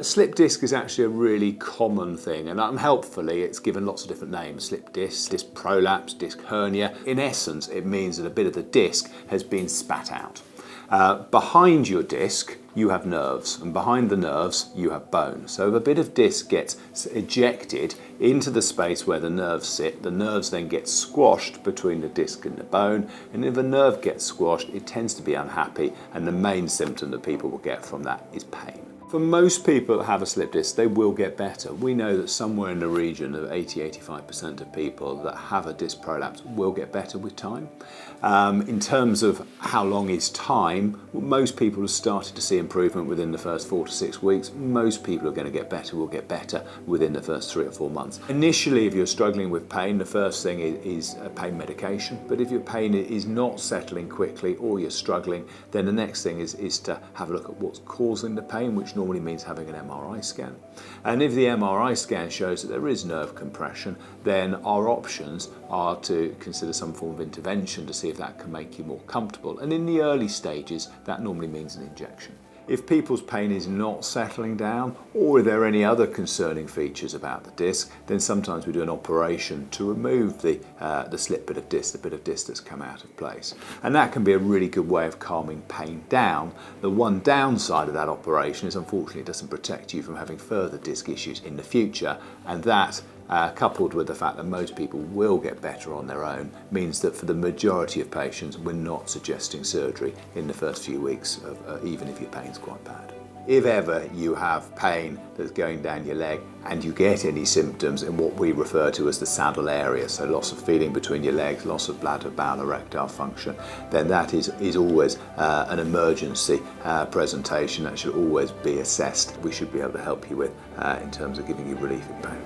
A slip disc is actually a really common thing, and helpfully it's given lots of different names. Slip disc, disc prolapse, disc hernia. In essence, it means that a bit of the disc has been spat out. Behind your disc, you have nerves, and behind the nerves, you have bone. So if a bit of disc gets ejected into the space where the nerves sit, the nerves then get squashed between the disc and the bone, and if a nerve gets squashed, it tends to be unhappy, and the main symptom that people will get from that is pain. For most people that have a slip disc, they will get better. We know that somewhere in the region of 80–85% of people that have a disc prolapse will get better with time. In terms of how long is time, most people have started to see improvement within the first 4 to 6 weeks. Most people are going to get better, will get better within the first 3 or 4 months. Initially, if you're struggling with pain, the first thing is pain medication. But if your pain is not settling quickly or you're struggling, then the next thing is to have a look at what's causing the pain, which normally means having an MRI scan. And if the MRI scan shows that there is nerve compression, then our options are to consider some form of intervention to see if that can make you more comfortable. And in the early stages, that normally means an injection. If people's pain is not settling down, or if there are any other concerning features about the disc, then sometimes we do an operation to remove the slip bit of disc, the bit of disc that's come out of place. And that can be a really good way of calming pain down. The one downside of that operation is unfortunately it doesn't protect you from having further disc issues in the future, and that coupled with the fact that most people will get better on their own, means that for the majority of patients, we're not suggesting surgery in the first few weeks, even if your pain's quite bad. If ever you have pain that's going down your leg and you get any symptoms in what we refer to as the saddle area, so loss of feeling between your legs, loss of bladder, bowel, erectile function, then that is always an emergency presentation that should always be assessed. We should be able to help you with in terms of giving you relief in pain.